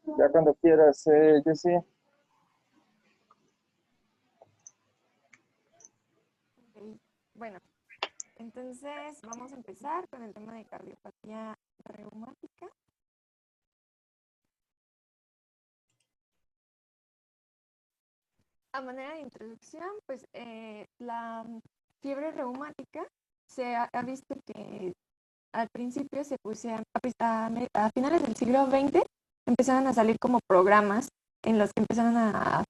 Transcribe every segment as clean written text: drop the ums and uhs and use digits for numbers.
Ya cuando quieras, Jessy. Ok. Bueno, entonces vamos a empezar con el tema de cardiopatía reumática. A manera de introducción, pues la fiebre reumática ha visto que al principio se pusieron, a finales del siglo XX, empezaron a salir como programas en los que empezaron a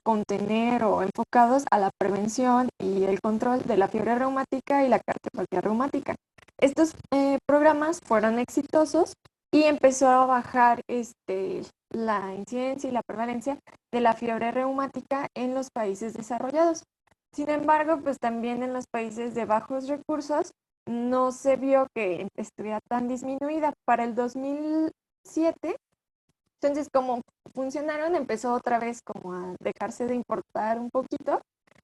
contener o enfocados a la prevención y el control de la fiebre reumática y la cardiopatía reumática. Estos programas fueron exitosos y empezó a bajar la incidencia y la prevalencia de la fiebre reumática en los países desarrollados. Sin embargo, pues también en los países de bajos recursos no se vio que estuviera tan disminuida. Para el 2007, entonces como funcionaron, empezó otra vez como a dejarse de importar un poquito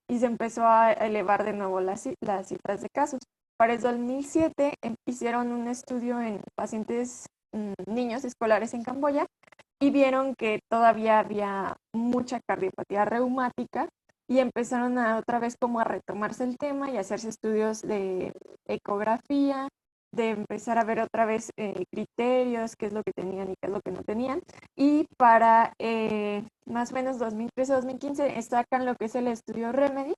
y se empezó a elevar de nuevo las cifras de casos. Para el 2007 hicieron un estudio en pacientes niños escolares en Camboya y vieron que todavía había mucha cardiopatía reumática y empezaron otra vez como a retomarse el tema y a hacerse estudios de ecografía, de empezar a ver otra vez criterios, qué es lo que tenían y qué es lo que no tenían. Y para más o menos 2013-2015 sacan lo que es el estudio Remedy,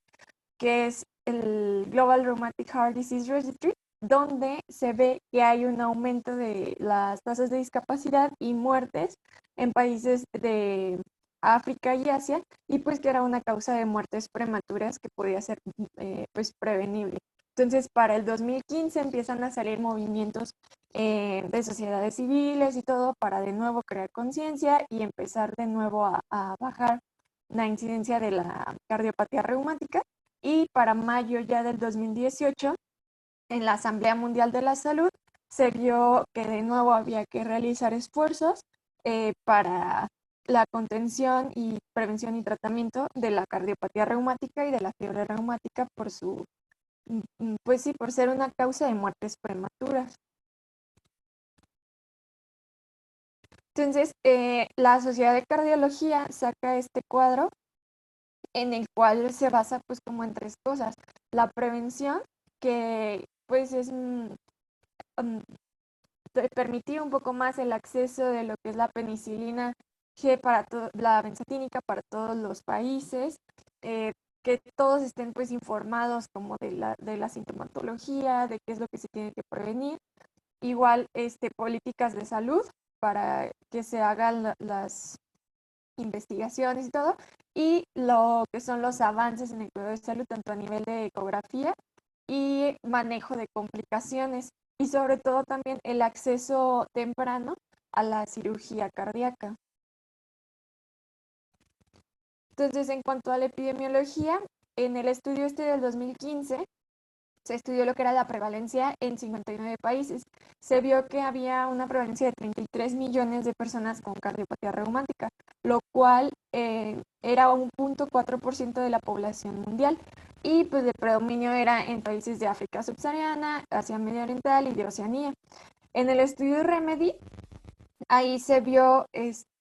que es el Global Rheumatic Heart Disease Registry, donde se ve que hay un aumento de las tasas de discapacidad y muertes en países de África y Asia, y pues que era una causa de muertes prematuras que podía ser pues prevenible. Entonces, para el 2015 empiezan a salir movimientos de sociedades civiles y todo para de nuevo crear conciencia y empezar de nuevo a bajar la incidencia de la cardiopatía reumática. Y para mayo ya del 2018, en la Asamblea Mundial de la Salud, se vio que de nuevo había que realizar esfuerzos para la contención y prevención y tratamiento de la cardiopatía reumática y de la fiebre reumática por su, pues sí, por ser una causa de muertes prematuras. Entonces, la Sociedad de Cardiología saca este cuadro en el cual se basa pues como en tres cosas. La prevención, que pues es um, permitir un poco más el acceso de lo que es la penicilina G para la benzatínica para todos los países, que todos estén pues informados como de la sintomatología, de qué es lo que se tiene que prevenir. Igual políticas de salud para que se hagan las investigaciones y todo, y lo que son los avances en el cuidado de salud, tanto a nivel de ecografía y manejo de complicaciones, y sobre todo también el acceso temprano a la cirugía cardíaca. Entonces, en cuanto a la epidemiología, en el estudio del 2015 se estudió lo que era la prevalencia en 59 países. Se vio que había una prevalencia de 33 millones de personas con cardiopatía reumática, lo cual era un 0.4% de la población mundial. Y pues el predominio era en países de África subsahariana, Asia Medio Oriental y de Oceanía. En el estudio Remedy, ahí se vio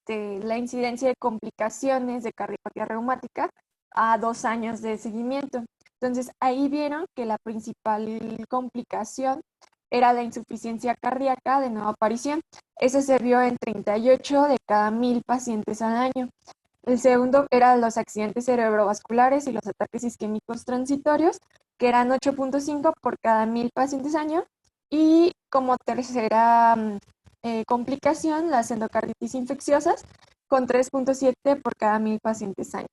la incidencia de complicaciones de cardiopatía reumática a 2 años de seguimiento. Entonces, ahí vieron que la principal complicación era la insuficiencia cardíaca de nueva aparición. Ese se vio en 38 de cada 1.000 pacientes al año. El segundo era los accidentes cerebrovasculares y los ataques isquémicos transitorios, que eran 8.5 por cada 1.000 pacientes año. Y como tercera complicación, las endocarditis infecciosas, con 3.7 por cada 1.000 pacientes año.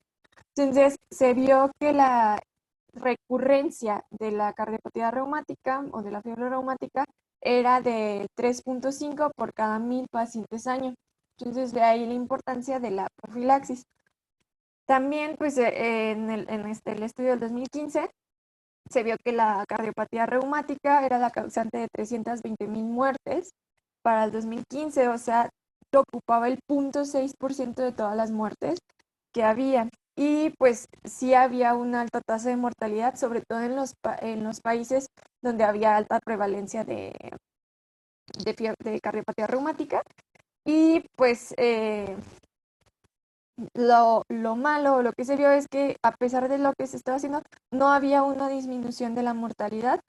Entonces, se vio que la recurrencia de la cardiopatía reumática o de la fiebre reumática era de 3.5 por cada 1.000 pacientes año. Entonces, de ahí la importancia de la profilaxis. También, pues, el estudio del 2015 se vio que la cardiopatía reumática era la causante de 320,000 muertes para el 2015, o sea, ocupaba el 0.6% de todas las muertes que había. Y pues sí había una alta tasa de mortalidad, sobre todo en los países donde había alta prevalencia de cardiopatía reumática. Y pues lo malo o lo que se vio es que a pesar de lo que se estaba haciendo, no había una disminución de la mortalidad,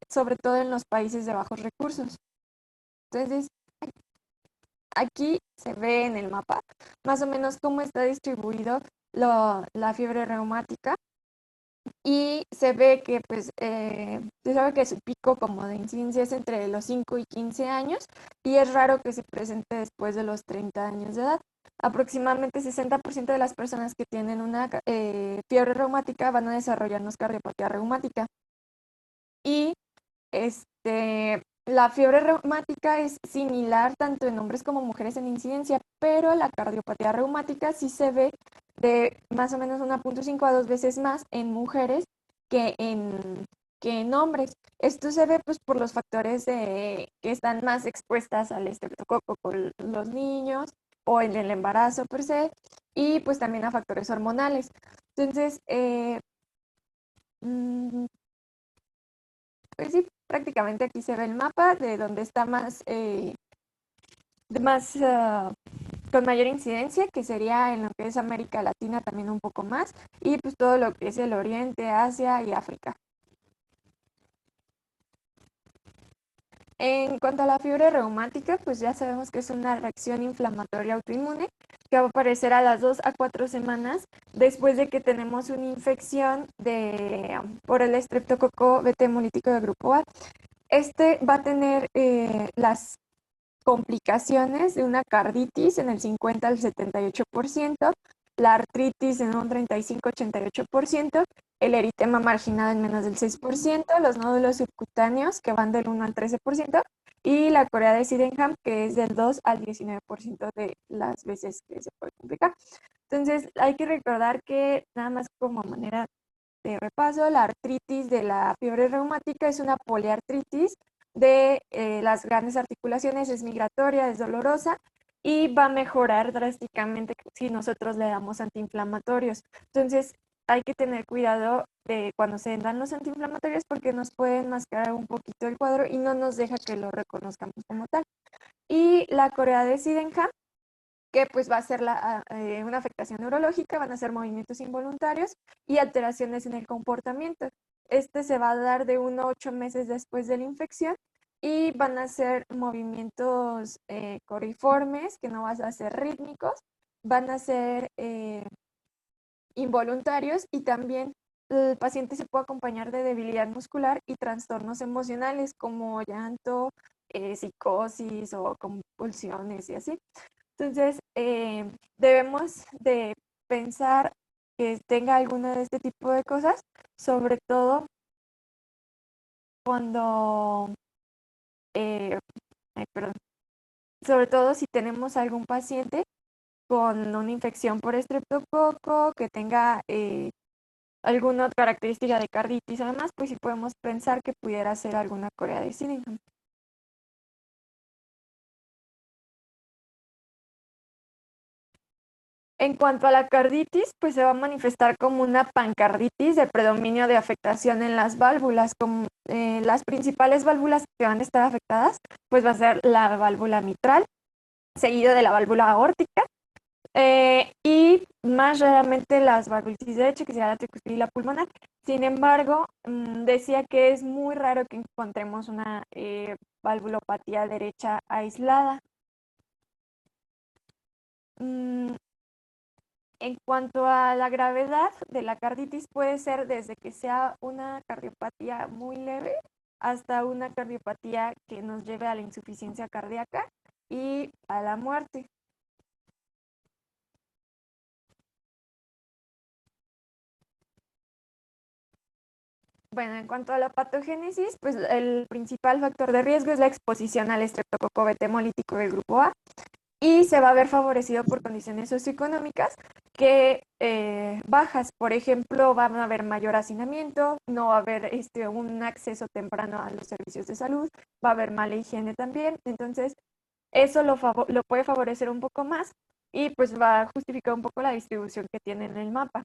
sobre todo en los países de bajos recursos. Entonces, aquí se ve en el mapa más o menos cómo está distribuido la fiebre reumática y se ve que pues se sabe que su pico como de incidencia es entre los 5 y 15 años y es raro que se presente después de los 30 años de edad. Aproximadamente 60% de las personas que tienen una fiebre reumática van a desarrollarnos cardiopatía reumática. Y la fiebre reumática es similar tanto en hombres como mujeres en incidencia, pero la cardiopatía reumática sí se ve de más o menos 1.5 a 2 veces más en mujeres que en hombres. Esto se ve pues por los factores que están más expuestas al estreptococo con los niños o en el embarazo per se, y pues también a factores hormonales. Entonces, mm, pues sí, prácticamente aquí se ve el mapa de donde está con mayor incidencia, que sería en lo que es América Latina también un poco más, y pues todo lo que es el Oriente, Asia y África. En cuanto a la fiebre reumática, pues ya sabemos que es una reacción inflamatoria autoinmune que va a aparecer a las 2 a 4 semanas después de que tenemos una infección por el estreptococo beta hemolítico de grupo A. Este va a tener las complicaciones de una carditis en el 50 al 78%, la artritis en un 35-88%, el eritema marginal en menos del 6%, los nódulos subcutáneos que van del 1 al 13% y la corea de Sydenham que es del 2 al 19% de las veces que se puede complicar. Entonces hay que recordar que nada más como manera de repaso, la artritis de la fiebre reumática es una poliartritis de las grandes articulaciones, es migratoria, es dolorosa y va a mejorar drásticamente si nosotros le damos antiinflamatorios. Entonces, hay que tener cuidado de cuando se dan los antiinflamatorios porque nos pueden mascarar un poquito el cuadro y no nos deja que lo reconozcamos como tal. Y la corea de Sydenham, que pues va a ser una afectación neurológica, van a ser movimientos involuntarios y alteraciones en el comportamiento. Este se va a dar de 1 a 8 meses después de la infección y van a ser movimientos coriformes, que no van a ser rítmicos, van a ser involuntarios y también el paciente se puede acompañar de debilidad muscular y trastornos emocionales como llanto, psicosis o convulsiones y así. Entonces, debemos de pensar que tenga alguna de este tipo de cosas, sobre todo cuando, eh, perdón, sobre todo si tenemos algún paciente con una infección por estreptococo, que tenga alguna otra característica de carditis, además, pues sí podemos pensar que pudiera ser alguna corea de Sydenham. En cuanto a la carditis, pues se va a manifestar como una pancarditis de predominio de afectación en las válvulas. Como, las principales válvulas que van a estar afectadas, pues va a ser la válvula mitral, seguido de la válvula aórtica, y más raramente las válvulitis derecha, que sería la tricuspid y la pulmonar. Sin embargo, decía que es muy raro que encontremos una valvulopatía derecha aislada. Mm, En cuanto a la gravedad de la carditis, puede ser desde que sea una cardiopatía muy leve hasta una cardiopatía que nos lleve a la insuficiencia cardíaca y a la muerte. Bueno, en cuanto a la patogénesis, pues el principal factor de riesgo es la exposición al estreptococo beta hemolítico del grupo A y se va a ver favorecido por condiciones socioeconómicas que bajas. Por ejemplo, va a haber mayor hacinamiento, no va a haber un acceso temprano a los servicios de salud, va a haber mala higiene también. Entonces, eso lo puede favorecer un poco más y pues va a justificar un poco la distribución que tiene en el mapa.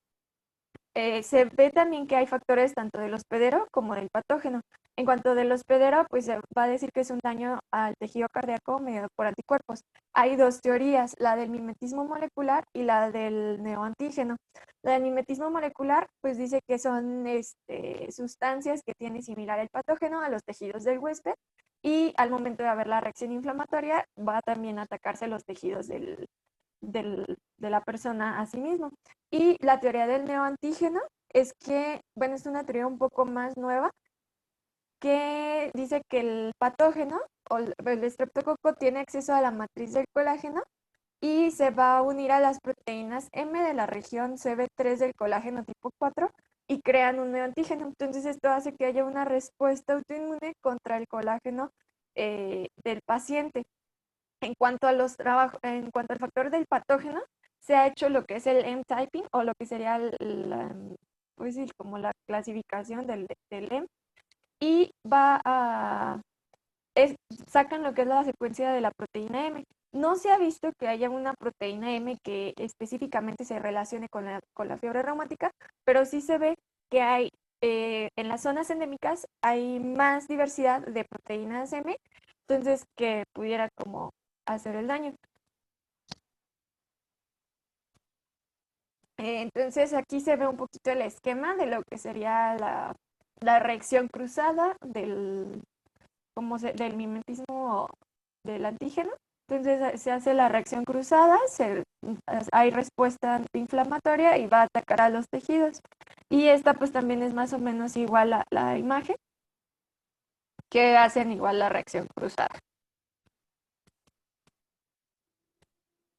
Se ve también que hay factores tanto del hospedero como del patógeno. En cuanto del hospedero, pues se va a decir que es un daño al tejido cardíaco mediado por anticuerpos. Hay dos teorías, la del mimetismo molecular y la del neoantígeno. La del mimetismo molecular, pues dice que son sustancias que tienen similar el patógeno a los tejidos del huésped y al momento de haber la reacción inflamatoria va también a atacarse los tejidos de la persona a sí mismo. Y la teoría del neoantígeno es que, bueno, es una teoría un poco más nueva, que dice que el patógeno o el estreptococo tiene acceso a la matriz del colágeno y se va a unir a las proteínas M de la región CB3 del colágeno tipo 4 y crean un neoantígeno. Entonces esto hace que haya una respuesta autoinmune contra el colágeno del paciente. En cuanto a en cuanto al factor del patógeno, se ha hecho lo que es el M-typing o lo que sería pues sí, como la clasificación del M y sacan lo que es la secuencia de la proteína M. No se ha visto que haya una proteína M que específicamente se relacione con la fiebre reumática, pero sí se ve que hay en las zonas endémicas hay más diversidad de proteínas M, entonces que pudiera como hacer el daño. Entonces aquí se ve un poquito el esquema de lo que sería la reacción cruzada del mimetismo del antígeno. Entonces se hace la reacción cruzada, hay respuesta antiinflamatoria y va a atacar a los tejidos. Y esta pues también es más o menos igual a la imagen, que hacen igual la reacción cruzada.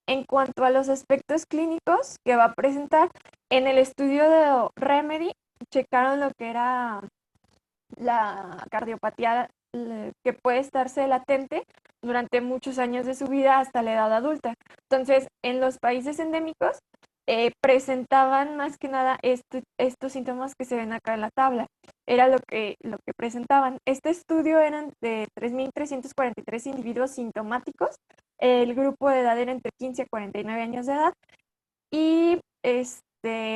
En cuanto a los aspectos clínicos que va a presentar, en el estudio de Remedy checaron lo que era la cardiopatía que puede estarse latente durante muchos años de su vida hasta la edad adulta. Entonces, en los países endémicos presentaban más que nada estos síntomas que se ven acá en la tabla. Era lo que presentaban. Este estudio eran de 3.343 individuos sintomáticos. El grupo de edad era entre 15 a 49 años de edad y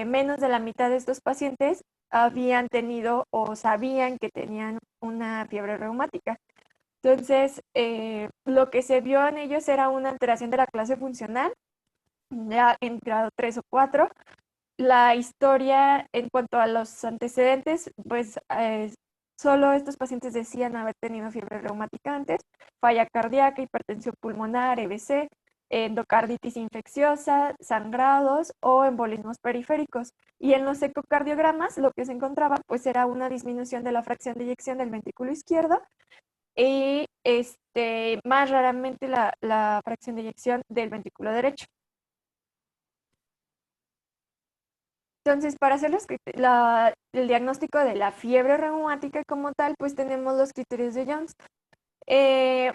menos de la mitad de estos pacientes habían tenido o sabían que tenían una fiebre reumática. Entonces, lo que se vio en ellos era una alteración de la clase funcional, ya en grado 3 o 4. La historia en cuanto a los antecedentes, pues solo estos pacientes decían haber tenido fiebre reumática antes, falla cardíaca, hipertensión pulmonar, EBC, endocarditis infecciosa, sangrados o embolismos periféricos. Y en los ecocardiogramas lo que se encontraba pues era una disminución de la fracción de eyección del ventrículo izquierdo y más raramente la fracción de eyección del ventrículo derecho. Entonces, para hacer el diagnóstico de la fiebre reumática como tal, pues tenemos los criterios de Jones. Eh,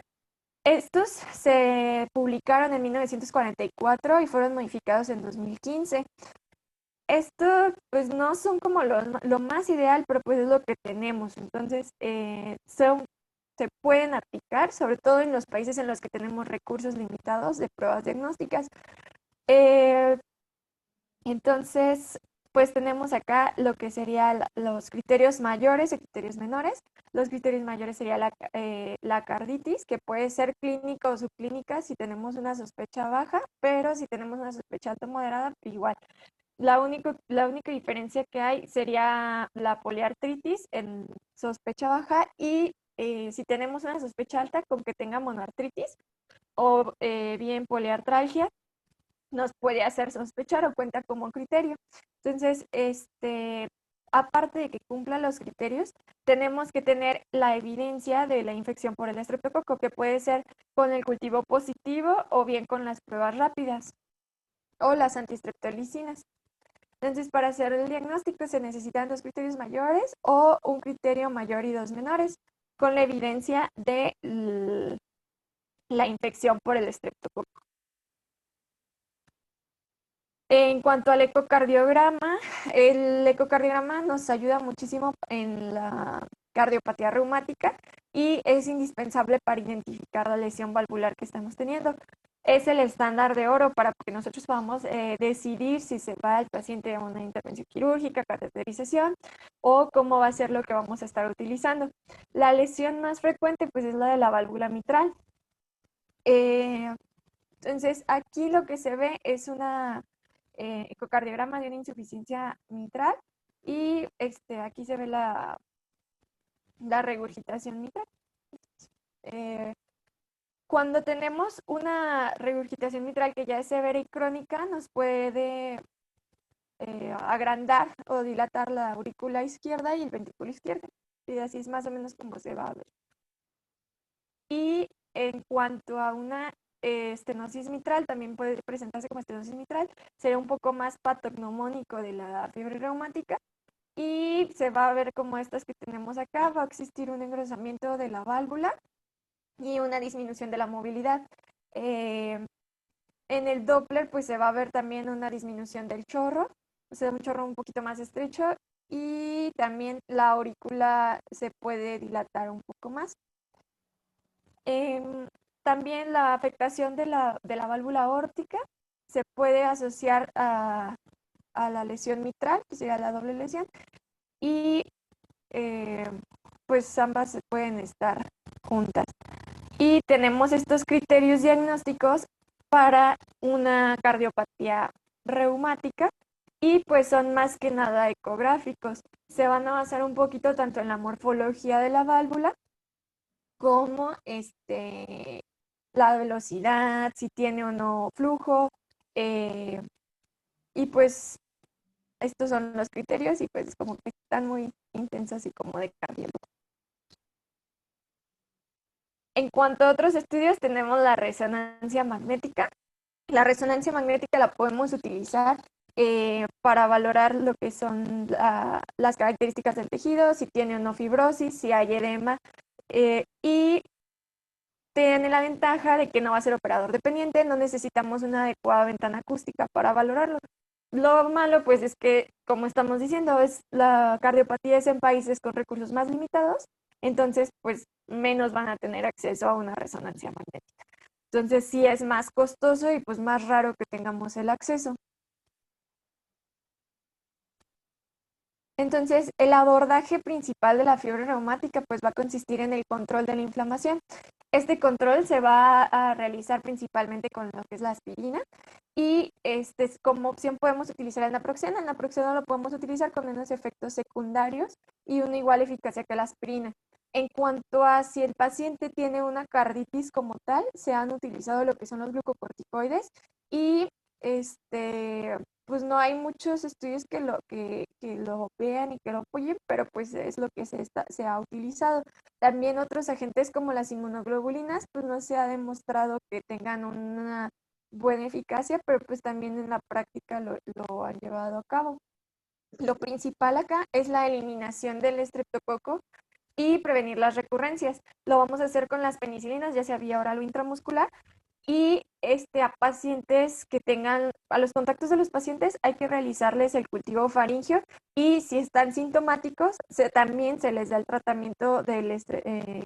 Estos se publicaron en 1944 y fueron modificados en 2015. Esto, pues no son como lo más ideal, pero pues es lo que tenemos. Entonces, se pueden aplicar, sobre todo en los países en los que tenemos recursos limitados de pruebas diagnósticas. Eh, entonces, pues tenemos acá lo que serían los criterios mayores y criterios menores. Los criterios mayores sería la carditis, que puede ser clínica o subclínica si tenemos una sospecha baja, pero si tenemos una sospecha alta o moderada, igual. La única diferencia que hay sería la poliartritis en sospecha baja y si tenemos una sospecha alta con que tenga monoartritis o bien poliartralgia, nos puede hacer sospechar o cuenta como criterio. Entonces, aparte de que cumpla los criterios, tenemos que tener la evidencia de la infección por el estreptococo, que puede ser con el cultivo positivo o bien con las pruebas rápidas o las antistreptolicinas. Entonces, para hacer el diagnóstico se necesitan dos criterios mayores o un criterio mayor y dos menores, con la evidencia de la infección por el estreptococo. En cuanto al ecocardiograma, el ecocardiograma nos ayuda muchísimo en la cardiopatía reumática y es indispensable para identificar la lesión valvular que estamos teniendo. es el estándar de oro para que nosotros podamos decidir si se va el paciente a una intervención quirúrgica, cateterización o cómo va a ser lo que vamos a estar utilizando. La lesión más frecuente pues es la de la válvula mitral. Eh, entonces aquí lo que se ve es una ecocardiograma de una insuficiencia mitral y aquí se ve la regurgitación mitral. Eh, Cuando tenemos una regurgitación mitral que ya es severa y crónica, nos puede agrandar o dilatar la aurícula izquierda y el ventrículo izquierdo. Y así es más o menos como se va a ver. Y en cuanto a una estenosis mitral, también puede presentarse como estenosis mitral, sería un poco más patognomónico de la fiebre reumática y se va a ver como estas que tenemos acá, va a existir un engrosamiento de la válvula y una disminución de la movilidad. Eh, en el Doppler, pues se va a ver también una disminución del chorro, o sea, un chorro un poquito más estrecho y también la aurícula se puede dilatar un poco más. Eh, También la afectación de la válvula aórtica se puede asociar a la lesión mitral, que sería la doble lesión, y eh, pues ambas se pueden estar juntas. Y tenemos estos criterios diagnósticos para una cardiopatía reumática y pues son más que nada ecográficos. Se van a basar un poquito tanto en la morfología de la válvula como la velocidad, si tiene o no flujo, eh, y pues estos son los criterios y pues como que están muy intensos y como de cardiólogo. En cuanto a otros estudios, tenemos la resonancia magnética. La resonancia magnética la podemos utilizar para valorar lo que son las características del tejido, si tiene o no fibrosis, si hay edema, y tiene la ventaja de que no va a ser operador dependiente, no necesitamos una adecuada ventana acústica para valorarlo. Lo malo, pues, es que, como estamos diciendo, es la cardiopatía es en países con recursos más limitados, entonces, pues, menos van a tener acceso a una resonancia magnética. Entonces, sí es más costoso y pues más raro que tengamos el acceso. Entonces, el abordaje principal de la fiebre reumática pues va a consistir en el control de la inflamación. Este control se va a realizar principalmente con lo que es la aspirina y como opción podemos utilizar el naproxeno. El naproxeno lo podemos utilizar con menos efectos secundarios y una igual eficacia que la aspirina. En cuanto a si el paciente tiene una carditis como tal, se han utilizado lo que son los glucocorticoides y pues no hay muchos estudios que lo vean y que lo apoyen, pero pues es lo que se ha utilizado. También otros agentes como las inmunoglobulinas, pues no se ha demostrado que tengan una buena eficacia, pero pues también en la práctica lo han llevado a cabo. Lo principal acá es la eliminación del estreptococo y prevenir las recurrencias. Lo vamos a hacer con las penicilinas, ya sea vía oral o intramuscular, y a pacientes que tengan, a los contactos de los pacientes hay que realizarles el cultivo faríngeo y si están sintomáticos, también se les da el tratamiento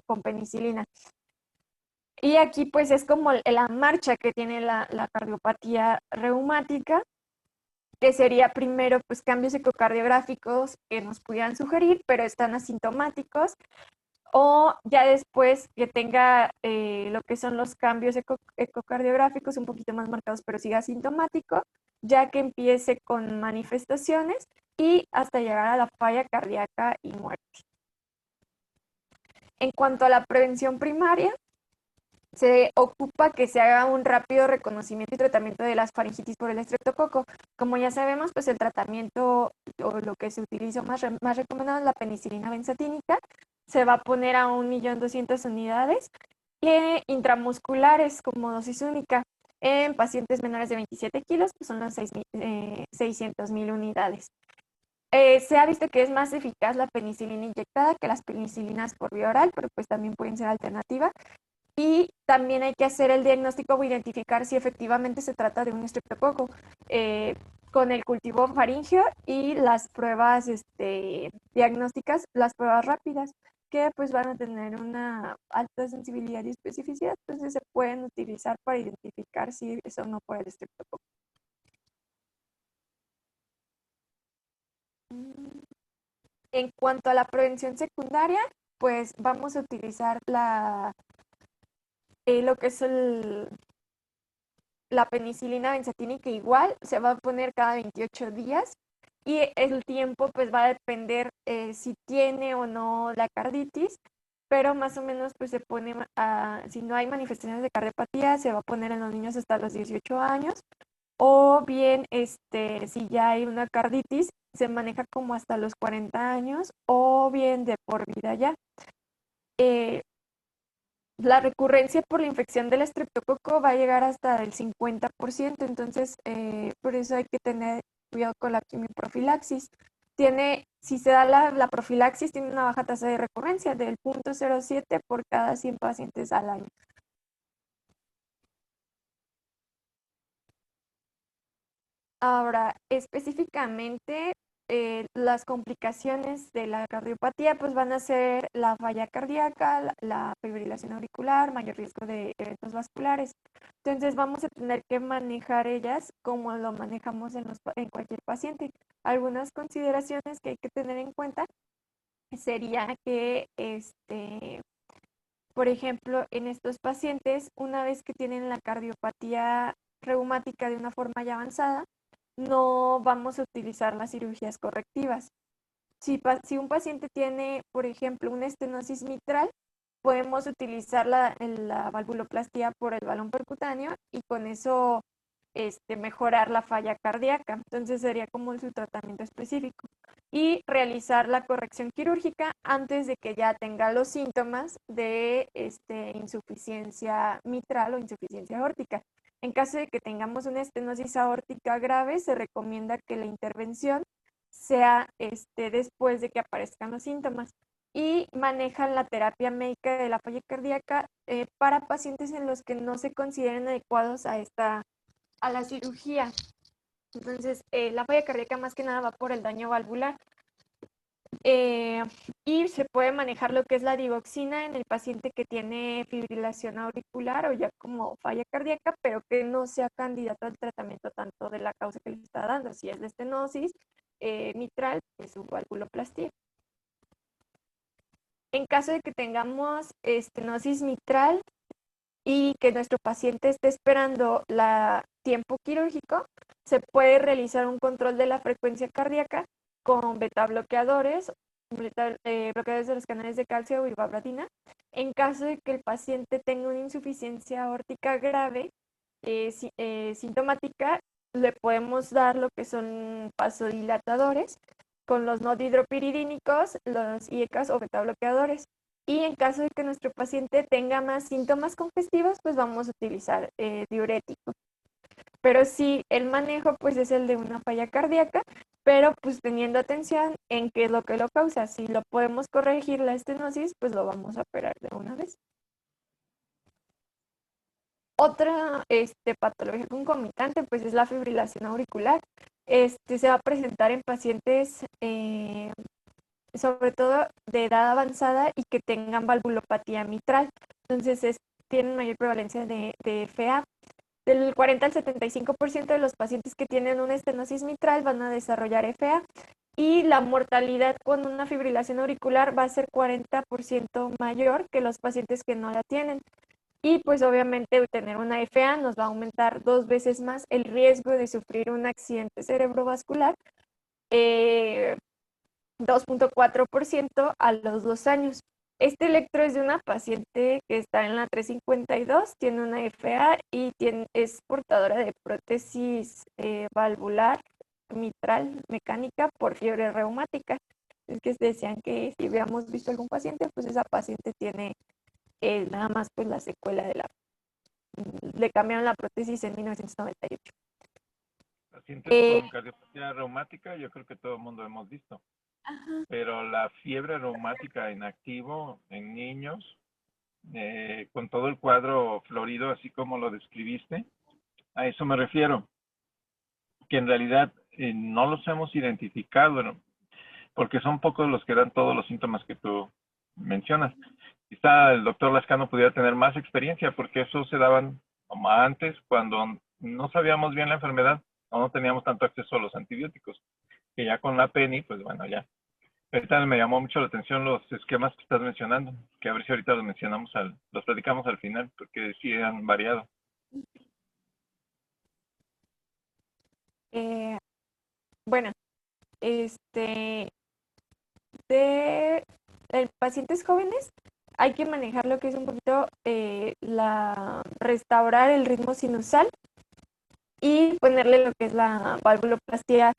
con penicilina. Y aquí pues es como la marcha que tiene la cardiopatía reumática, que sería primero pues cambios ecocardiográficos que nos pudieran sugerir, pero están asintomáticos, o ya después que tenga lo que son los cambios ecocardiográficos un poquito más marcados, pero siga asintomático, ya que empiece con manifestaciones y hasta llegar a la falla cardíaca y muerte. En cuanto a la prevención primaria, se ocupa que se haga un rápido reconocimiento y tratamiento de las faringitis por el estreptococo. Como ya sabemos, pues el tratamiento o lo que se utiliza más recomendado es la penicilina benzatínica. Se va a poner a 1.200.000 unidades intramusculares como dosis única en pacientes menores de 27 kilos, que son las 600.000 unidades. Se ha visto que es más eficaz la penicilina inyectada que las penicilinas por vía oral, pero pues también pueden ser alternativa. Y también hay que hacer el diagnóstico o identificar si efectivamente se trata de un estreptococo con el cultivo faríngeo y las pruebas diagnósticas, las pruebas rápidas. que pues van a tener una alta sensibilidad y especificidad, entonces se pueden utilizar para identificar si es o no por el estreptococo. En cuanto a la prevención secundaria, pues vamos a utilizar lo que es la penicilina benzatínica, igual se va a poner cada 28 días y el tiempo pues va a depender si tiene o no la carditis, pero más o menos pues se pone, si no hay manifestaciones de cardiopatía, se va a poner en los niños hasta los 18 años, o bien si ya hay una carditis, se maneja como hasta los 40 años, o bien de por vida ya. Eh, la recurrencia por la infección del estreptococo va a llegar hasta el 50%, entonces por eso hay que tener cuidado con la quimioprofilaxis. Si se da la profilaxis, tiene una baja tasa de recurrencia del 0.07 por cada 100 pacientes al año. Ahora, específicamente, las complicaciones de la cardiopatía pues van a ser la falla cardíaca, la fibrilación auricular, mayor riesgo de eventos vasculares. Entonces vamos a tener que manejar ellas como lo manejamos en cualquier paciente. Algunas consideraciones que hay que tener en cuenta sería que, por ejemplo, en estos pacientes, una vez que tienen la cardiopatía reumática de una forma ya avanzada, no vamos a utilizar las cirugías correctivas. Si un paciente tiene, por ejemplo, una estenosis mitral, podemos utilizar la valvuloplastía por el balón percutáneo y con eso mejorar la falla cardíaca. Entonces sería como su tratamiento específico. Y realizar la corrección quirúrgica antes de que ya tenga los síntomas de insuficiencia mitral o insuficiencia aórtica. En caso de que tengamos una estenosis aórtica grave, se recomienda que la intervención sea después de que aparezcan los síntomas, y manejan la terapia médica de la falla cardíaca para pacientes en los que no se consideren adecuados a la cirugía. Entonces, la falla cardíaca más que nada va por el daño valvular. Y se puede manejar lo que es la digoxina en el paciente que tiene fibrilación auricular o ya como falla cardíaca, pero que no sea candidato al tratamiento tanto de la causa que le está dando, si es de estenosis mitral, pues su valvuloplastía. En caso de que tengamos estenosis mitral y que nuestro paciente esté esperando la tiempo quirúrgico, se puede realizar un control de la frecuencia cardíaca con beta bloqueadores, bloqueadores de los canales de calcio y valproatina. En caso de que el paciente tenga una insuficiencia aórtica grave, sintomática, le podemos dar lo que son vasodilatadores con los no dihidropiridínicos, los IECAS o beta bloqueadores. Y en caso de que nuestro paciente tenga más síntomas congestivos, pues vamos a utilizar diurético. Pero sí, el manejo pues es el de una falla cardíaca, pero pues teniendo atención en qué es lo que lo causa. Si lo podemos corregir la estenosis, pues lo vamos a operar de una vez. Otra patología concomitante pues es la fibrilación auricular. Se va a presentar en pacientes sobre todo de edad avanzada y que tengan valvulopatía mitral. Entonces tienen mayor prevalencia de FA. Del 40 al 75% de los pacientes que tienen una estenosis mitral van a desarrollar FA, y la mortalidad con una fibrilación auricular va a ser 40% mayor que los pacientes que no la tienen. Y pues obviamente tener una FA nos va a aumentar 2 veces más el riesgo de sufrir un accidente cerebrovascular, 2.4% a los 2 años. Este electro es de una paciente que está en la 352, tiene una FA y es portadora de prótesis valvular mitral mecánica por fiebre reumática. Es que decían que si hubiéramos visto algún paciente, pues esa paciente tiene nada más pues la secuela le cambiaron la prótesis en 1998. Pacientes con cardiopatía reumática, yo creo que todo el mundo hemos visto. Ajá. Pero la fiebre reumática en activo en niños, con todo el cuadro florido, así como lo describiste, a eso me refiero. Que en realidad no los hemos identificado, ¿no? Porque son pocos los que dan todos los síntomas que tú mencionas. Quizá el doctor Lascano pudiera tener más experiencia porque eso se daban como antes cuando no sabíamos bien la enfermedad o no teníamos tanto acceso a los antibióticos, que ya con la PENI, pues bueno, ya. Ahorita me llamó mucho la atención los esquemas que estás mencionando, que a ver si ahorita los mencionamos, los platicamos al final, porque sí han variado. Bueno, de pacientes jóvenes hay que manejar lo que es un poquito restaurar el ritmo sinusal y ponerle lo que es la valvuloplastia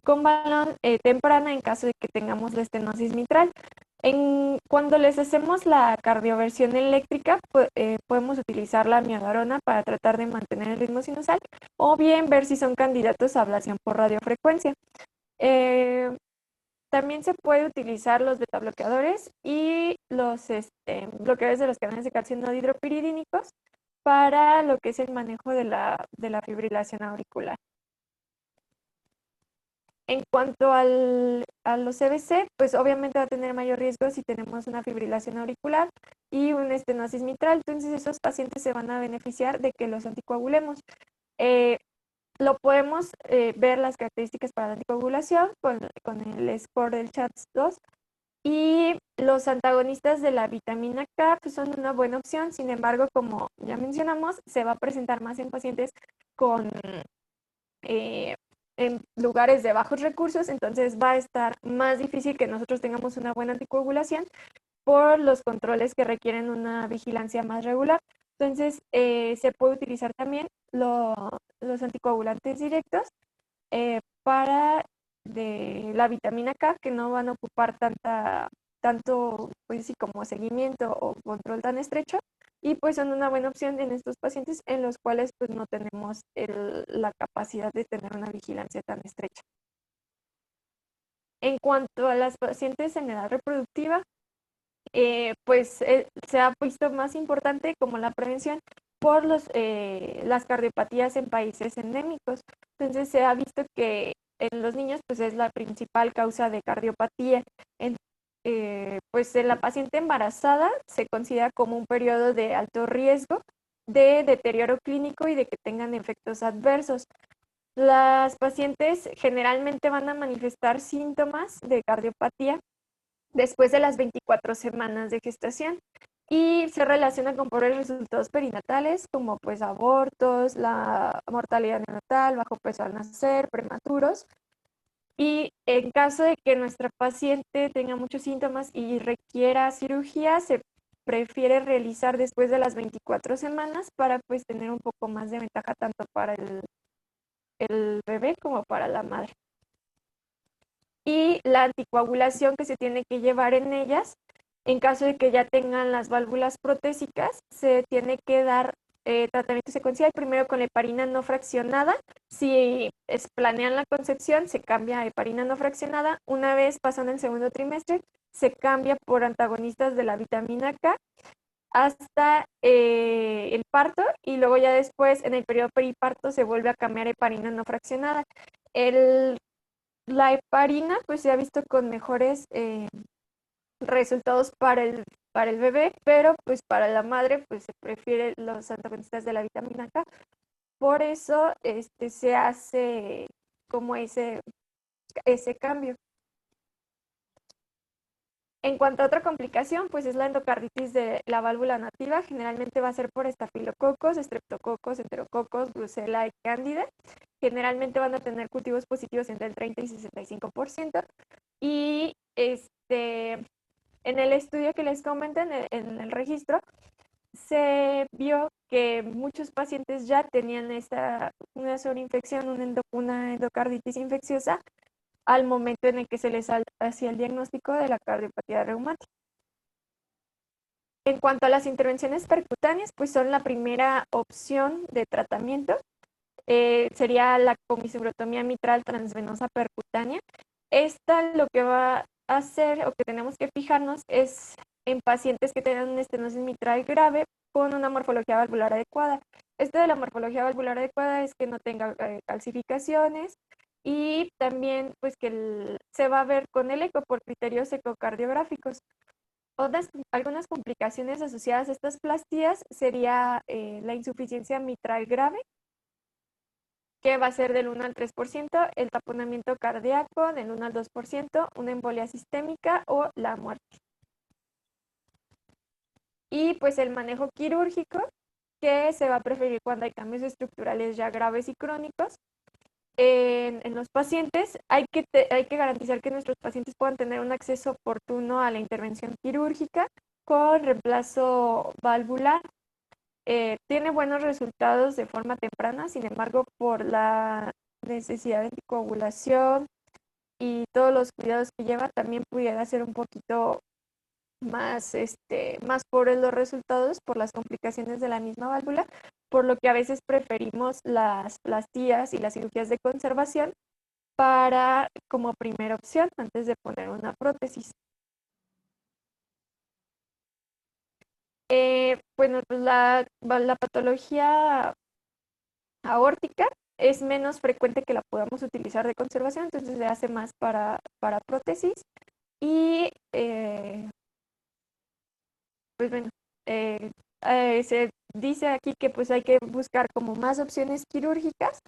con balón temprana en caso de que tengamos la estenosis mitral. Cuando les hacemos la cardioversión eléctrica, podemos utilizar la miodarona para tratar de mantener el ritmo sinusal o bien ver si son candidatos a ablación por radiofrecuencia. También se puede utilizar los betabloqueadores y los bloqueadores de los canales de calcio no dihidropiridínicos para lo que es el manejo de la fibrilación auricular. En cuanto a los CVC, pues obviamente va a tener mayor riesgo si tenemos una fibrilación auricular y una estenosis mitral. Entonces esos pacientes se van a beneficiar de que los anticoagulemos. Lo podemos ver las características para la anticoagulación con el score del CHADS-2 y los antagonistas de la vitamina K pues son una buena opción. Sin embargo, como ya mencionamos, se va a presentar más en pacientes con en lugares de bajos recursos, entonces va a estar más difícil que nosotros tengamos una buena anticoagulación por los controles que requieren una vigilancia más regular. Entonces, se puede utilizar también los anticoagulantes directos para la vitamina K, que no van a ocupar tanto, pues sí, como seguimiento o control tan estrecho, y pues son una buena opción en estos pacientes en los cuales pues no tenemos la capacidad de tener una vigilancia tan estrecha. En cuanto a las pacientes en edad reproductiva, se ha visto más importante como la prevención por las cardiopatías en países endémicos. Entonces se ha visto que en los niños pues es la principal causa de cardiopatía. Pues en la paciente embarazada se considera como un periodo de alto riesgo de deterioro clínico y de que tengan efectos adversos. Las pacientes generalmente van a manifestar síntomas de cardiopatía después de las 24 semanas de gestación y se relaciona con pobres resultados perinatales como pues abortos, la mortalidad neonatal, bajo peso al nacer, prematuros. Y en caso de que nuestra paciente tenga muchos síntomas y requiera cirugía, se prefiere realizar después de las 24 semanas para pues tener un poco más de ventaja tanto para el bebé como para la madre. Y la anticoagulación que se tiene que llevar en ellas, en caso de que ya tengan las válvulas protésicas, se tiene que dar tratamiento secuencial, primero con heparina no fraccionada. Si planean la concepción, se cambia a heparina no fraccionada. Una vez pasando el segundo trimestre, se cambia por antagonistas de la vitamina K hasta el parto y luego ya después en el periodo periparto se vuelve a cambiar a heparina no fraccionada. La heparina pues se ha visto con mejores resultados para el bebé, pero pues para la madre pues se prefiere los antagonistas de la vitamina K. Por eso se hace como ese cambio. En cuanto a otra complicación, pues es la endocarditis de la válvula nativa. Generalmente va a ser por estafilococos, estreptococos, enterococos, brucela y cándida. Generalmente van a tener cultivos positivos entre el 30 y 65%. Y en el estudio que les comenté, en el registro, se vio que muchos pacientes ya tenían una sobreinfección, una endocarditis infecciosa al momento en el que se les hacía el diagnóstico de la cardiopatía reumática. En cuanto a las intervenciones percutáneas, pues son la primera opción de tratamiento. Sería la comisubrotomía mitral transvenosa percutánea. Esta lo que va a hacer o que tenemos que fijarnos es en pacientes que tengan una estenosis mitral grave con una morfología valvular adecuada. Esto de la morfología valvular adecuada es que no tenga calcificaciones y también pues que se va a ver con el eco por criterios ecocardiográficos. Algunas complicaciones asociadas a estas plastías sería la insuficiencia mitral grave, que va a ser del 1 al 3%, el taponamiento cardíaco del 1 al 2%, una embolia sistémica o la muerte. Y pues el manejo quirúrgico, que se va a preferir cuando hay cambios estructurales ya graves y crónicos. En los pacientes hay que garantizar que nuestros pacientes puedan tener un acceso oportuno a la intervención quirúrgica con reemplazo valvular. Tiene buenos resultados de forma temprana, sin embargo, por la necesidad de anticoagulación y todos los cuidados que lleva, también pudiera ser un poquito más pobres los resultados por las complicaciones de la misma válvula, por lo que a veces preferimos las plastías y las cirugías de conservación como primera opción antes de poner una prótesis. Bueno, pues la patología aórtica es menos frecuente que la podamos utilizar de conservación, entonces se hace más para prótesis y pues bueno, se dice aquí que pues hay que buscar como más opciones quirúrgicas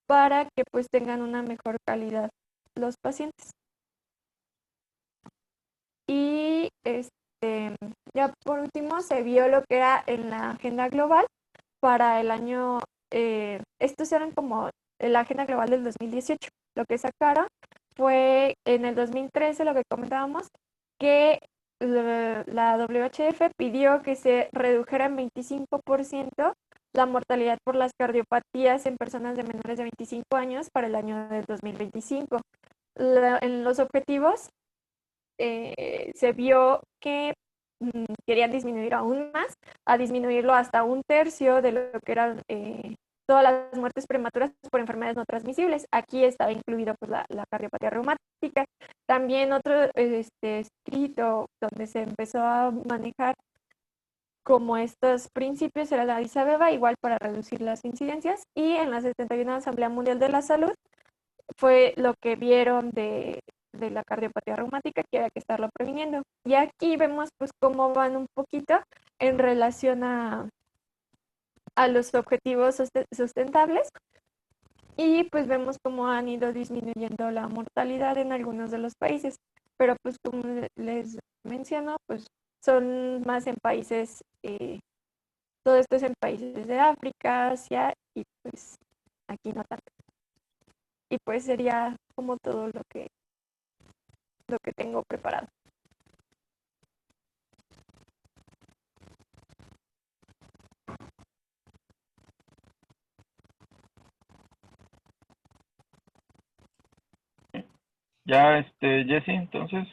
para que pues tengan una mejor calidad los pacientes. Y ya por último se vio lo que era en la agenda global para el año, estos eran como la agenda global del 2018. Lo que sacaron fue en el 2013, lo que comentábamos, que la WHF pidió que se redujera en 25% la mortalidad por las cardiopatías en personas de menores de 25 años para el año del 2025. En los objetivos se vio que querían disminuir aún más, a disminuirlo hasta un tercio de lo que eran todas las muertes prematuras por enfermedades no transmisibles. Aquí estaba incluido pues, la cardiopatía reumática. También otro escrito donde se empezó a manejar como estos principios era la Addis Abeba, igual para reducir las incidencias, y en la 71 Asamblea Mundial de la Salud fue lo que vieron de la cardiopatía reumática, que había que estarlo previniendo. Y aquí vemos pues cómo van un poquito en relación a los objetivos sustentables y pues vemos cómo han ido disminuyendo la mortalidad en algunos de los países, pero pues como les menciono, pues son más en países, todo esto es en países de África, Asia y pues aquí no tanto. Y pues sería como todo lo que tengo preparado. Ya, Jessy, entonces.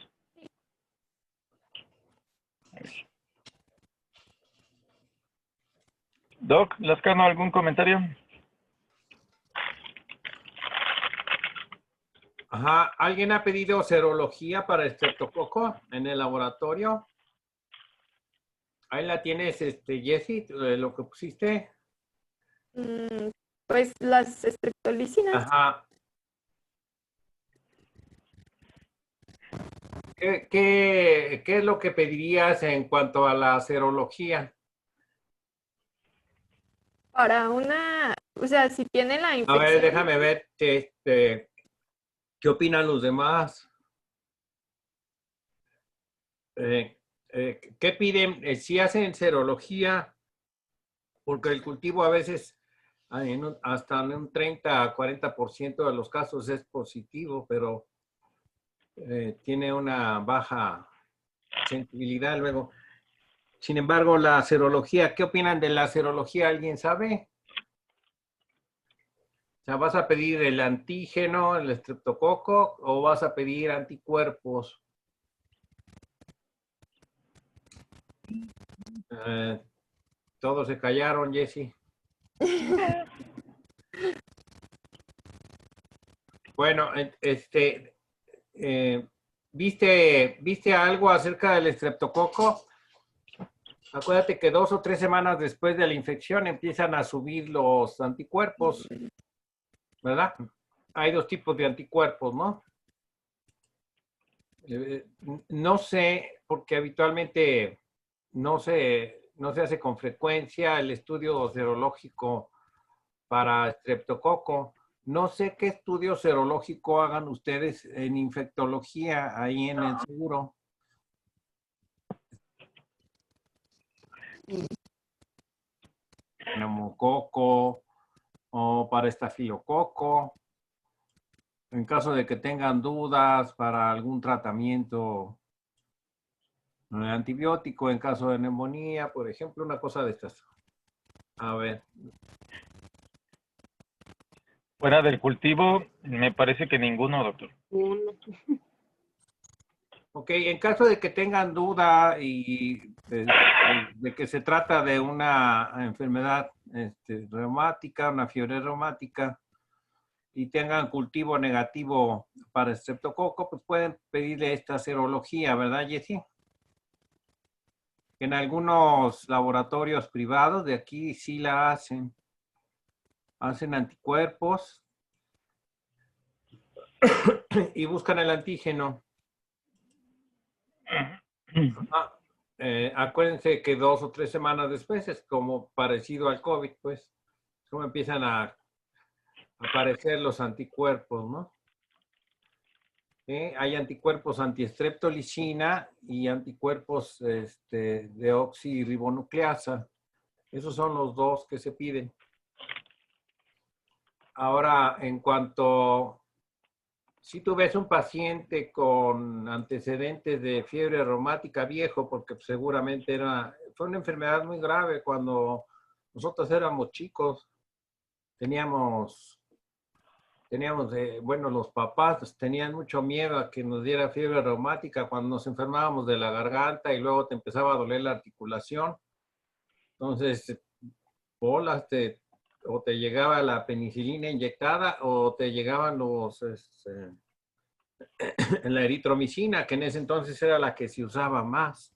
Doc, Lascano, ¿algún comentario? Ajá, ¿alguien ha pedido serología para estreptococo en el laboratorio? Ahí la tienes, Jessy, lo que pusiste. Pues las estreptolicinas. Ajá. ¿Qué es lo que pedirías en cuanto a la serología? Para una, o sea, si tiene la A infección. ver, déjame ver qué opinan los demás. ¿Qué piden? Si hacen serología, porque el cultivo a veces hasta en un 30 a 40% de los casos es positivo, pero tiene una baja sensibilidad luego. Sin embargo, la serología, ¿qué opinan de la serología? ¿Alguien sabe? O sea, ¿vas a pedir el antígeno, el estreptococo, o vas a pedir anticuerpos? Todos se callaron, Jessy. Bueno, ¿viste algo acerca del estreptococo? Acuérdate que 2 o 3 semanas después de la infección empiezan a subir los anticuerpos, ¿verdad? Hay 2 tipos de anticuerpos, ¿no? No sé, porque habitualmente no se hace con frecuencia el estudio serológico para estreptococo. No sé qué estudio serológico hagan ustedes en infectología ahí en el seguro. Neumococo o para estafilococo. En caso de que tengan dudas para algún tratamiento antibiótico, en caso de neumonía, por ejemplo, una cosa de estas. A ver. Fuera del cultivo, me parece que ninguno, doctor. Ok, en caso de que tengan duda y de que se trata de una enfermedad reumática, una fiebre reumática, y tengan cultivo negativo para estreptococo, pues pueden pedirle esta serología, ¿verdad, Jessie? En algunos laboratorios privados de aquí sí la hacen. Hacen anticuerpos y buscan el antígeno. Acuérdense que 2 o 3 semanas después es como parecido al COVID, pues, como empiezan a aparecer los anticuerpos, ¿no? Hay anticuerpos antiestreptolicina y anticuerpos de oxirribonucleasa. Esos son los dos que se piden. Ahora, en cuanto, si tú ves un paciente con antecedentes de fiebre reumática viejo, porque seguramente fue una enfermedad muy grave cuando nosotros éramos chicos, bueno, los papás tenían mucho miedo a que nos diera fiebre reumática cuando nos enfermábamos de la garganta y luego te empezaba a doler la articulación. Entonces, bolas, o te llegaba la penicilina inyectada o te llegaban la eritromicina, que en ese entonces era la que se usaba más.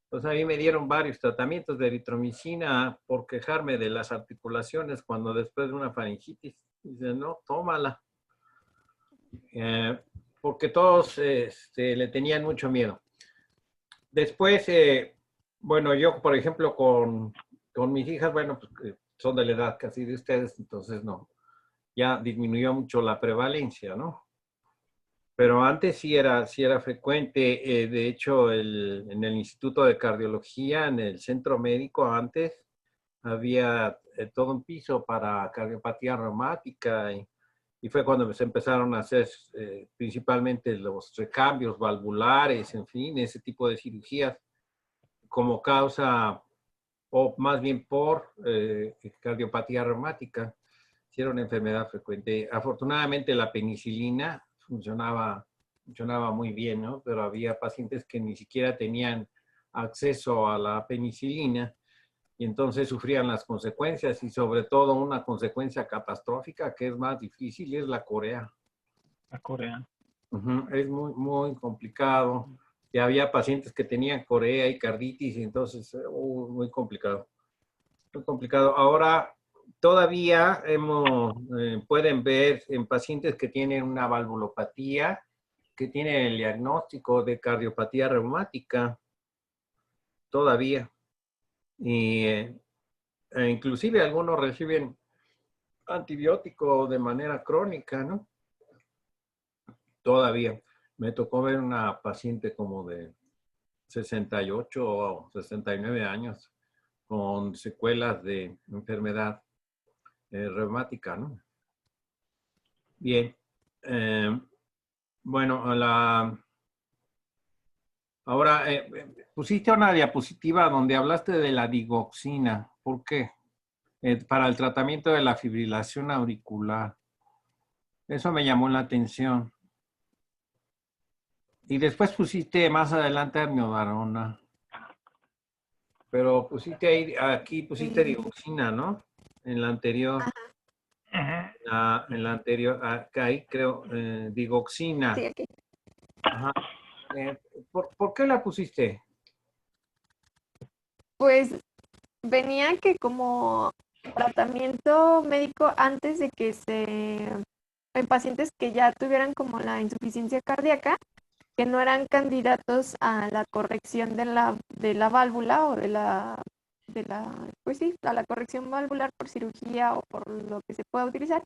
Entonces a mí me dieron varios tratamientos de eritromicina por quejarme de las articulaciones cuando después de una faringitis. Dice, no, tómala. Porque todos le tenían mucho miedo. Después, bueno, yo, por ejemplo, con mis hijas, bueno, pues son de la edad casi de ustedes, entonces no, ya disminuyó mucho la prevalencia, ¿no? Pero antes sí era frecuente. De hecho, en el Instituto de Cardiología, en el centro médico, antes había todo un piso para cardiopatía reumática y fue cuando se empezaron a hacer principalmente los recambios valvulares, en fin, ese tipo de cirugías como causa, o más bien por cardiopatía reumática. Sí era una enfermedad frecuente. Afortunadamente la penicilina funcionaba muy bien, ¿no? Pero había pacientes que ni siquiera tenían acceso a la penicilina y entonces sufrían las consecuencias y sobre todo una consecuencia catastrófica que es más difícil es la corea. La corea. Es muy, muy complicado. Y había pacientes que tenían corea y carditis y entonces muy complicado. Muy complicado. Ahora, todavía pueden ver en pacientes que tienen una valvulopatía, que tienen el diagnóstico de cardiopatía reumática, todavía. Y inclusive algunos reciben antibiótico de manera crónica, ¿no? Todavía. Me tocó ver una paciente como de 68 o 69 años con secuelas de enfermedad reumática, ¿no? Bien. Bueno, ahora pusiste una diapositiva donde hablaste de la digoxina. ¿Por qué? Para el tratamiento de la fibrilación auricular. Eso me llamó la atención. Y después pusiste más adelante amiodarona. Pero pusiste aquí pusiste digoxina, ¿no? En la anterior. En la anterior, acá ahí creo, digoxina. Sí, aquí. Ajá. ¿Por qué la pusiste? Pues venía que como tratamiento médico antes de que en pacientes que ya tuvieran como la insuficiencia cardíaca, que no eran candidatos a la corrección de la válvula o pues sí, a la corrección valvular por cirugía o por lo que se pueda utilizar,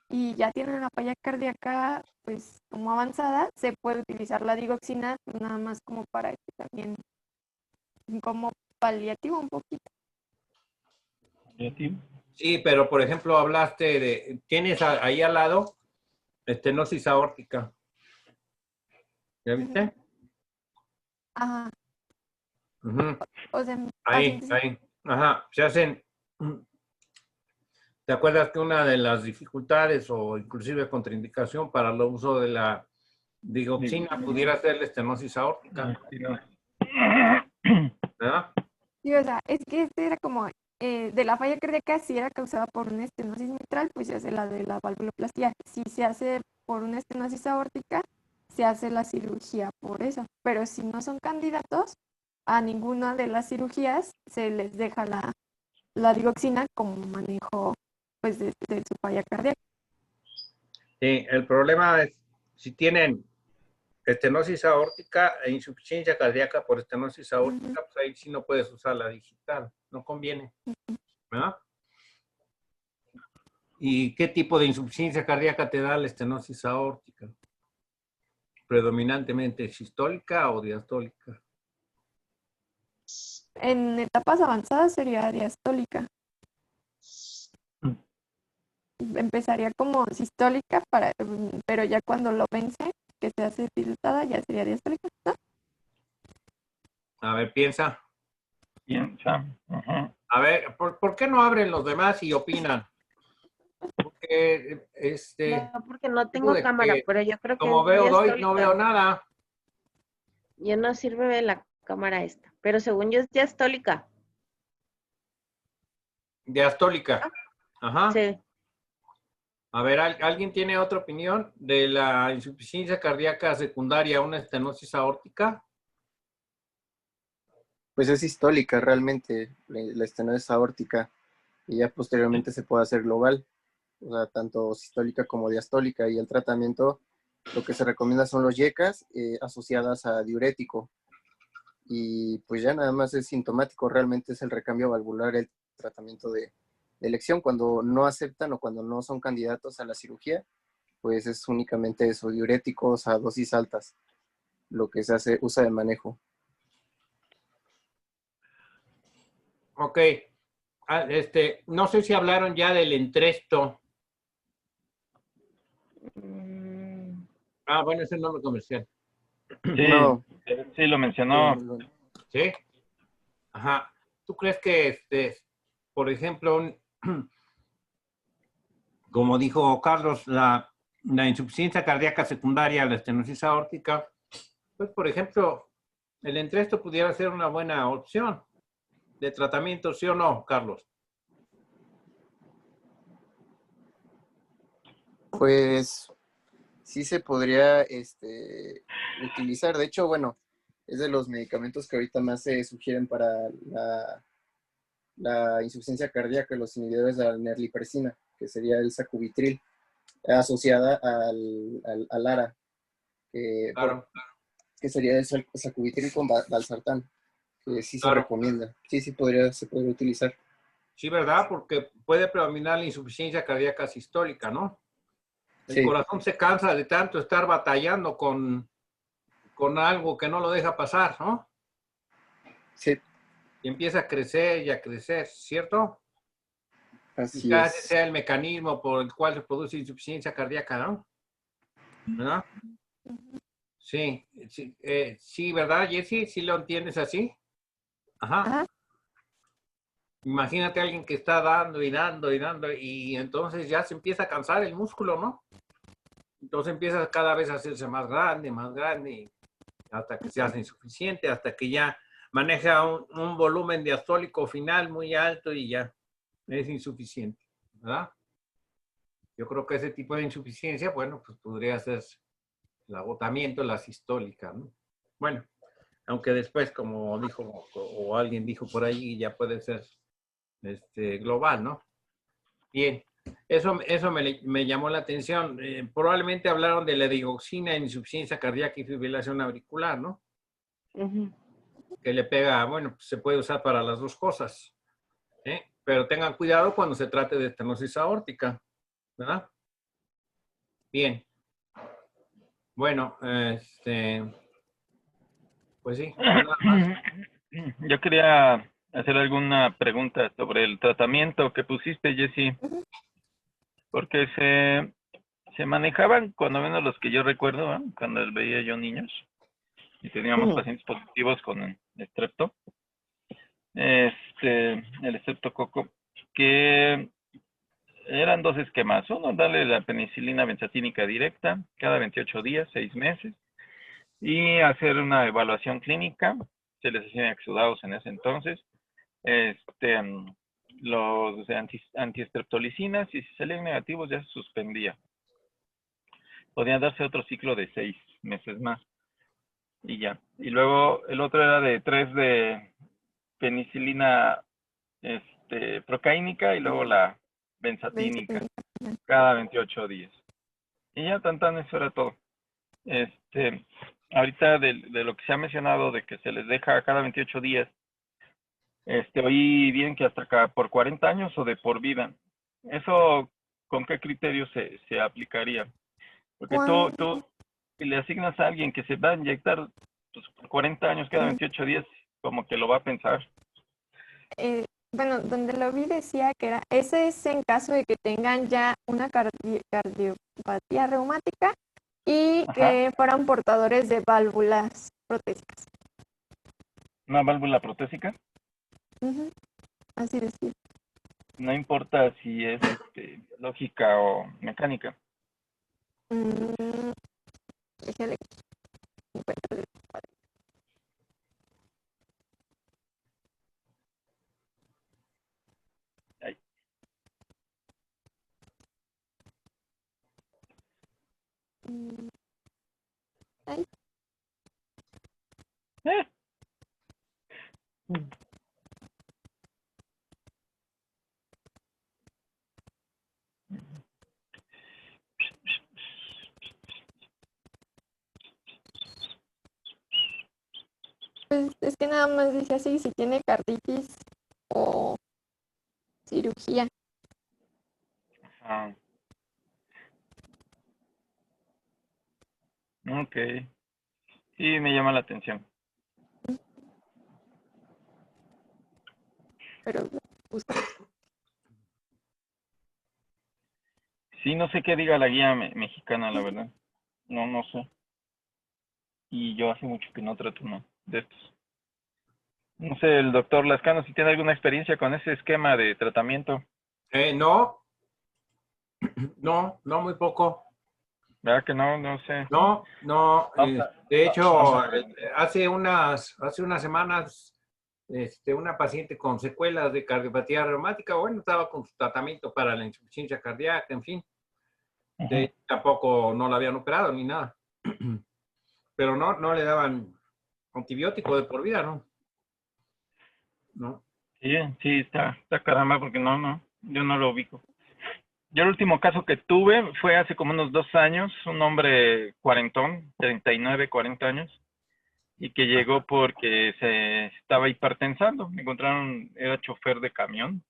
y ya tienen una falla cardíaca pues como avanzada, se puede utilizar la digoxina nada más como para que también como paliativo un poquito. Sí, pero por ejemplo hablaste de, tienes ahí al lado estenosis aórtica. ¿Ya viste? Ajá. Ujú. O sea, Ahí, pacientes. ahí. Ajá. Se hacen. ¿Te acuerdas que una de las dificultades o inclusive contraindicación para el uso de la digoxina pudiera ser la estenosis aórtica? ¿Verdad? Sí, o sea, es que este era como de la falla cardíaca, si era causada por una estenosis mitral, pues se hace la de la valvuloplastia. Si se hace por una estenosis aórtica, se hace la cirugía por eso. Pero si no son candidatos a ninguna de las cirugías, se les deja la digoxina como manejo pues de su falla cardíaca. Sí, el problema es si tienen estenosis aórtica e insuficiencia cardíaca por estenosis aórtica, pues ahí sí no puedes usar la digital, no conviene, ¿verdad? ¿Y qué tipo de insuficiencia cardíaca te da la estenosis aórtica? ¿Predominantemente sistólica o diastólica? En etapas avanzadas sería diastólica. Empezaría como sistólica, pero ya cuando lo vence, que se hace dilatada, ya sería diastólica, ¿no? A ver, piensa. Piensa. Ajá. A ver, ¿por qué no abren los demás y opinan? Porque, No, porque no tengo de cámara, que, pero yo creo que como es veo, doy, no veo diastólica. nada. Ya no sirve la cámara esta, pero según yo es diastólica. Diastólica. Ajá. Sí. A ver, ¿alguien tiene otra opinión de la insuficiencia cardíaca secundaria a una estenosis aórtica? Pues es sistólica realmente, la estenosis aórtica, y ya posteriormente se puede hacer global, o sea, tanto sistólica como diastólica, y el tratamiento, lo que se recomienda son los YECAS asociadas a diurético, y pues ya nada más es sintomático, realmente es el recambio valvular, el tratamiento de elección. Cuando no aceptan o cuando no son candidatos a la cirugía, pues es únicamente eso, diuréticos a dosis altas, lo que se hace, usa de manejo. Ok. No sé si hablaron ya del Entresto. Ah, bueno, ese es el nombre comercial. Sí, No. sí lo mencionó. ¿Sí? Ajá. ¿Tú crees que, por ejemplo, como dijo Carlos, la insuficiencia cardíaca secundaria a la estenosis aórtica, pues, por ejemplo, el Entresto pudiera ser una buena opción de tratamiento, ¿sí o no, Carlos? Pues sí se podría utilizar. De hecho, bueno, es de los medicamentos que ahorita más se sugieren para la insuficiencia cardíaca, los inhibidores de la nerlipressina, que sería el sacubitril, asociada al ARA, Claro, que sería el sacubitril con valsartán, que sí se claro. recomienda. Sí, se podría utilizar. Sí, ¿verdad? Porque puede predominar la insuficiencia cardíaca sistólica, ¿no? El Sí, corazón se cansa de tanto estar batallando con algo que no lo deja pasar, ¿no? sí, Y empieza a crecer y a crecer, ¿cierto? así Quizás ese es. sea el mecanismo por el cual se produce insuficiencia cardíaca, ¿no? ¿Verdad? Sí, sí, sí, ¿verdad, Jessy? ¿Sí lo entiendes así? Ajá. Ajá. Imagínate a alguien que está dando y dando y dando y entonces ya se empieza a cansar el músculo, ¿no? Entonces empieza cada vez a hacerse más grande, hasta que se hace insuficiente, hasta que ya maneja un volumen diastólico final muy alto y ya es insuficiente, ¿verdad? Yo creo que ese tipo de insuficiencia, bueno, pues podría ser el agotamiento, la sistólica, ¿no? Bueno, aunque después, como dijo, o alguien dijo por ahí, ya puede ser global, ¿no? Bien, Eso me llamó la atención. Probablemente hablaron de la digoxina, insuficiencia cardíaca y fibrilación auricular, ¿no? Que le pega, bueno, pues se puede usar para las dos cosas, ¿eh? Pero tengan cuidado cuando se trate de estenosis aórtica, ¿verdad? Bien. Bueno, pues sí, pues nada más. Yo quería hacer alguna pregunta sobre el tratamiento que pusiste, Jessy, porque se manejaban, cuando menos los que yo recuerdo, ¿eh? Cuando veía yo niños y teníamos pacientes positivos con estrepto, el estreptococo, que eran dos esquemas. Uno, darle la penicilina benzatínica directa cada 28 días, 6 meses, y hacer una evaluación clínica. Se les hacían exudados en ese entonces. Los antiestreptolicinas, y si salían negativos ya se suspendía. Podían darse otro ciclo de 6 meses más. Y ya. Y luego el otro era de 3 de penicilina procaínica y luego la benzatínica cada 28 días. Y ya tan eso era todo. Ahorita de lo que se ha mencionado de que se les deja cada 28 días, oí bien que hasta acá por 40 años o de por vida. ¿Eso con qué criterio se aplicaría? Porque tú le asignas a alguien que se va a inyectar pues, por 40 años cada 28 días, como que lo va a pensar. Bueno, donde lo vi decía que ese es en caso de que tengan ya una cardiopatía reumática y que fueran portadores de válvulas protésicas. ¿Una válvula protésica? Así decir. No importa si es biológica o mecánica. Déjale encuentro el cuadro. Ahí. Ahí. Pues es que nada más dice así, si tiene carditis o cirugía. Ok. Sí, me llama la atención. Pero busca. Sí, no sé qué diga la guía mexicana, la verdad. No sé. Y yo hace mucho que no trato uno de estos. No sé, el doctor Lascano, si tiene alguna experiencia con ese esquema de tratamiento. No, muy poco. ¿Verdad que no? No sé. No. De hecho, hace unas semanas, una paciente con secuelas de cardiopatía reumática, bueno, estaba con su tratamiento para la insuficiencia cardíaca, en fin. Tampoco no la habían operado ni nada. Pero no le daban antibiótico de por vida, ¿no? No. Sí, está caramba, porque yo no lo ubico. Yo el último caso que tuve fue hace como unos 2 años, un hombre cuarentón, 39, 40 años, y que llegó porque se estaba hipertensando. Me encontraron, era chofer de camión,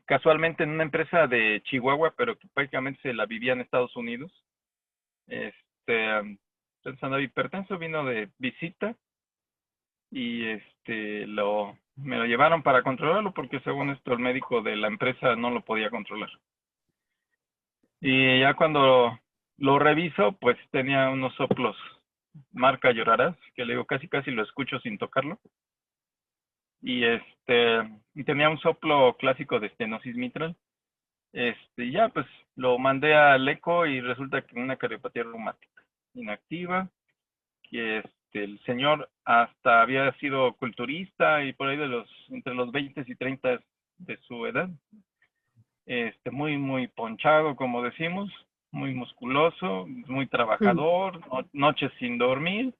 casualmente en una empresa de Chihuahua, pero que prácticamente se la vivía en Estados Unidos. Entonces andaba hipertenso, vino de visita y me lo llevaron para controlarlo porque según esto el médico de la empresa no lo podía controlar. Y ya cuando lo reviso, pues tenía unos soplos marca Llorarás, que le digo casi lo escucho sin tocarlo. Y y tenía un soplo clásico de estenosis mitral. Ya pues lo mandé al eco y resulta que una cardiopatía reumática inactiva, que el señor hasta había sido culturista y por ahí entre los 20 y 30 de su edad. Muy ponchado, como decimos, muy musculoso, muy trabajador, noches sin dormir,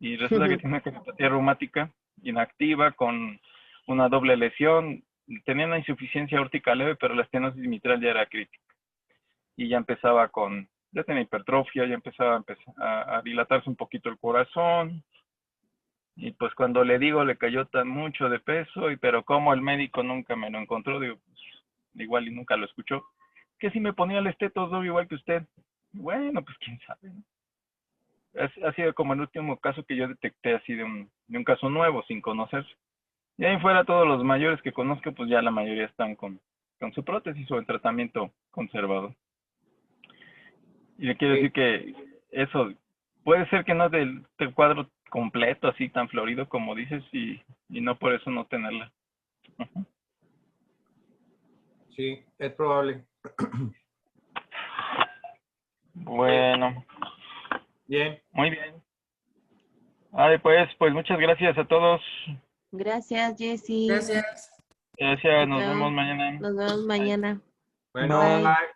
y resulta que tiene una cardiopatía reumática inactiva con una doble lesión tenía una insuficiencia aórtica leve, pero la estenosis mitral ya era crítica. Y ya empezaba ya tenía hipertrofia, ya empezaba a dilatarse un poquito el corazón. Y pues cuando le digo, le cayó tan mucho de peso, pero como el médico nunca me lo encontró, digo, pues, igual y nunca lo escuchó, que si me ponía el estetoscopio igual que usted. Bueno, pues quién sabe, ¿no? Ha sido como el último caso que yo detecté así de un caso nuevo, sin conocerse. Y ahí fuera todos los mayores que conozco, pues ya la mayoría están con su prótesis o en tratamiento conservador. Y le quiero Sí. decir que eso puede ser que no es del cuadro completo, así tan florido como dices, y no por eso no tenerla. Uh-huh. Sí, es probable. Bueno. Bien. Muy bien. Pues muchas gracias a todos. Gracias, Jessy. Gracias. Gracias, nos Chao. vemos mañana. Nos vemos mañana. Bueno, Bye. bye.